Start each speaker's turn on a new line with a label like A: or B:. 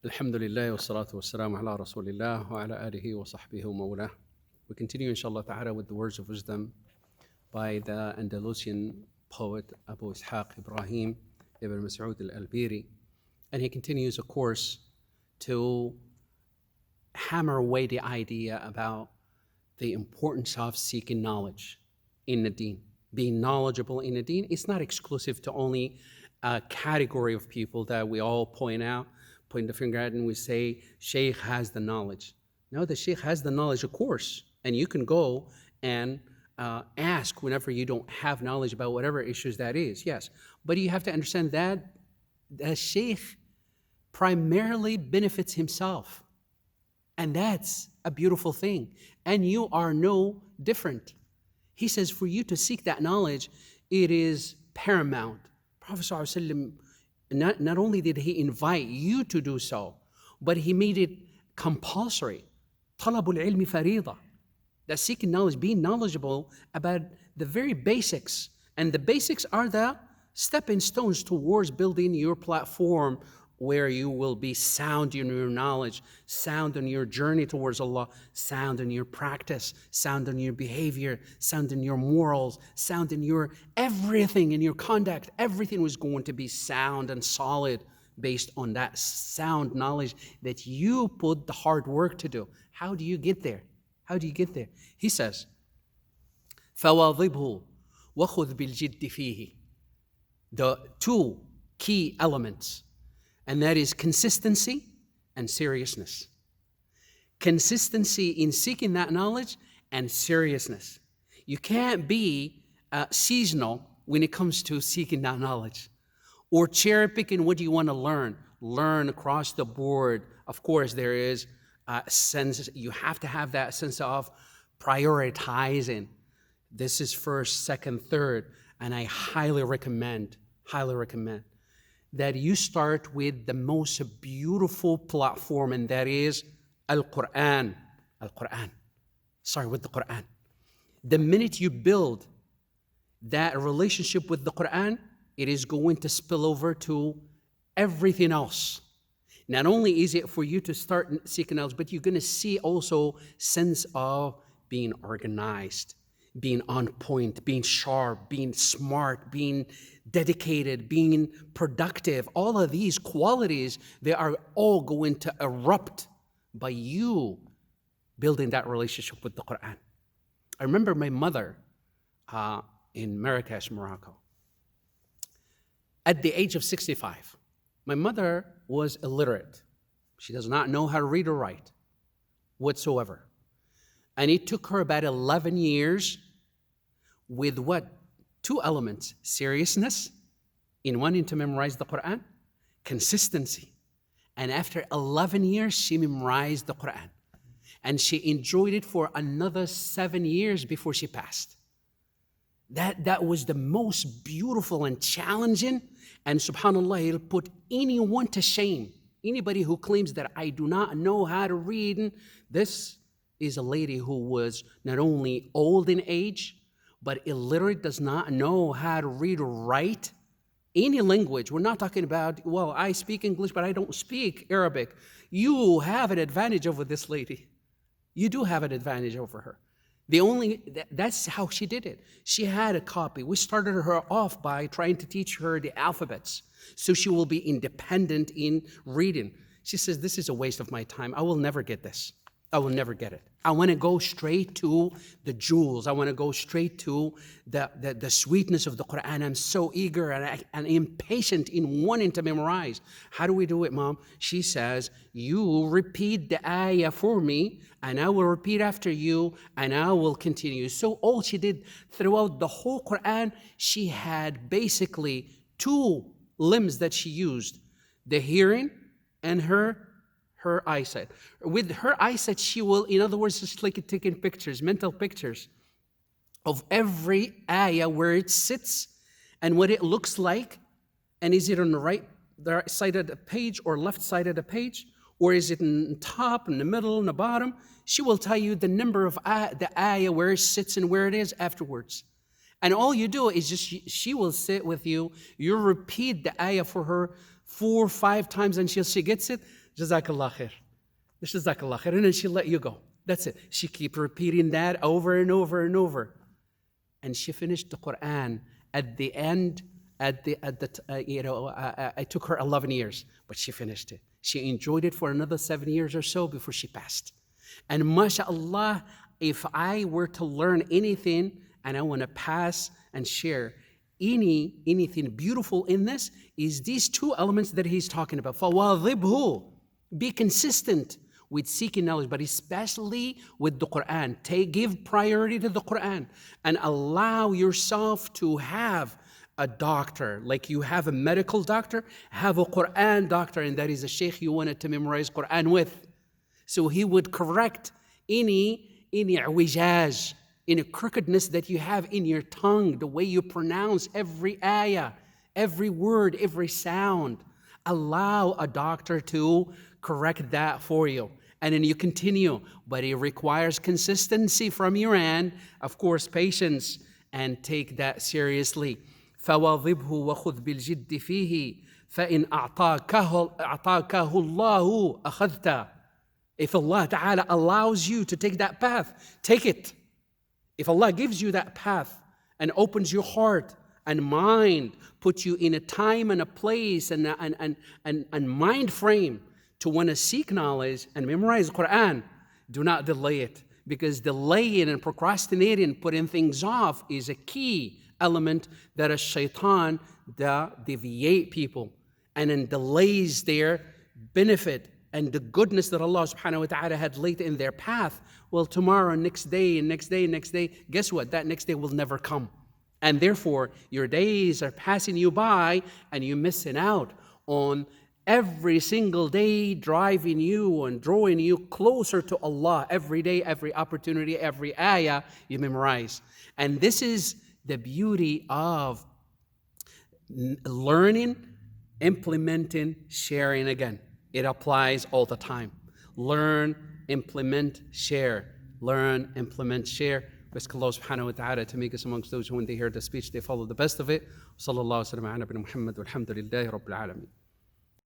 A: Alhamdulillah wa salatu wa salam ala Rasulillah wa ala alihi wa sahbihi wa mawlah. We continue, inshallah ta'ala, with the words of wisdom by the Andalusian poet Abu Ishaq Ibrahim ibn Mas'ud al-Albiri. And he continues, of course, to hammer away the idea about the importance of seeking knowledge in the deen. Being knowledgeable in the deen is not exclusive to only a category of people that we all point the finger at and we say, Sheikh has the knowledge. No, the Sheikh has the knowledge, of course, and you can go and ask whenever you don't have knowledge about whatever issues that is, yes. But you have to understand that the Sheikh primarily benefits himself. And that's a beautiful thing. And you are no different. He says for you to seek that knowledge, it is paramount. Prophet ﷺ, not only did he invite you to do so, but he made it compulsory. Talabul ilmi farida. That seeking knowledge, being knowledgeable about the very basics. And the basics are the stepping stones towards building your platform where you will be sound in your knowledge, sound in your journey towards Allah, sound in your practice, sound in your behavior, sound in your morals, sound in your everything, in your conduct. Everything was going to be sound and solid based on that sound knowledge that you put the hard work to do. How do you get there? How do you get there? He says, فَوَاظِبْهُ وَخُذْ بِالْجِدِّ فِيهِ. The two key elements, and that is consistency and seriousness. Consistency in seeking that knowledge and seriousness. You can't be seasonal when it comes to seeking that knowledge, or cherry picking what you want to learn. Learn across the board. Of course, there is a sense, you have to have that sense of prioritizing. This is first, second, third, and I highly recommend that you start with the most beautiful platform, and that is Al-Quran. Al-Quran. Start with the Quran. The minute you build that relationship with the Quran, it is going to spill over to everything else. Not only is it for you to start seeking knowledge, but you're going to see also sense of being organized, being on point, being sharp, being smart, being dedicated, being productive. All of these qualities, they are all going to erupt by you building that relationship with the Quran. I remember my mother in Marrakesh, Morocco. At the age of 65, my mother was illiterate. She does not know how to read or write whatsoever. And it took her about 11 years with what? Two elements: seriousness in wanting to memorize the Quran, consistency. And after 11 years, she memorized the Quran. And she enjoyed it for another 7 years before she passed. That was the most beautiful and challenging. And subhanAllah, it'll put anyone to shame. Anybody who claims that I do not know how to read. This is a lady who was not only old in age, but illiterate, does not know how to read or write any language. We're not talking about, well, I speak English, but I don't speak Arabic. You have an advantage over this lady. You do have an advantage over her. That's how she did it. She had a copy. We started her off by trying to teach her the alphabets so she will be independent in reading. She says, this is a waste of my time. I will never get this. I will never get it. I want to go straight to the jewels. I want to go straight to the sweetness of the Quran. I'm so eager and impatient in wanting to memorize. How do we do it, Mom? She says, you repeat the ayah for me, and I will repeat after you, and I will continue. So all she did throughout the whole Quran, she had basically two limbs that she used: the hearing and her eyesight. With her eyesight, she will, in other words, just like taking pictures, mental pictures of every ayah, where it sits and what it looks like, and is it on the right side of the page or left side of the page, or is it in the top, in the middle, in the bottom? She will tell you the number of the ayah, where it sits and where it is afterwards. And all you do is just, she will sit with you, you repeat the ayah for her 4 or 5 times until she gets it, Jazakallah khair. Jazakallah khair. And then she'll let you go. That's it. She keep repeating that over and over and over. And she finished the Quran at the end. It took her 11 years, but she finished it. She enjoyed it for another 7 years or so before she passed. And mashallah, if I were to learn anything and I want to pass and share anything beautiful in this, is these 2 elements that he's talking about. فَوَاظِبْهُ. Be consistent with seeking knowledge, but especially with the Quran. Give priority to the Quran and allow yourself to have a doctor. Like you have a medical doctor, have a Quran doctor, and that is a sheikh you wanted to memorize Quran with. So he would correct any i'wijaj, any crookedness that you have in your tongue, the way you pronounce every ayah, every word, every sound. Allow a doctor to correct that for you. And then you continue. But it requires consistency from your end, of course, patience, and take that seriously. فواظبه وخذ بالجد فيه فإن أعطاكه الله أخذته. If Allah Ta'ala allows you to take that path, take it. If Allah gives you that path and opens your heart and mind, puts you in a time and a place and mind frame to want to seek knowledge and memorize the Quran, do not delay it. Because delaying and procrastinating, putting things off, is a key element that a shaitan deviate people and then delays their benefit and the goodness that Allah subhanahu wa ta'ala had laid in their path. Well, tomorrow, next day, next day, guess what? That next day will never come. And therefore, your days are passing you by and you're missing out on every single day driving you and drawing you closer to Allah. Every day, every opportunity, every ayah you memorize. And this is the beauty of learning, implementing, sharing again. It applies all the time. Learn, implement, share. Learn, implement, share. Ask Allah subhanahu wa ta'ala to make us amongst those who, when they hear the speech, they follow the best of it. Sallallahu alaihi wa sallam ala nabiyina Muhammad walhamdulillahi rabbil alameen.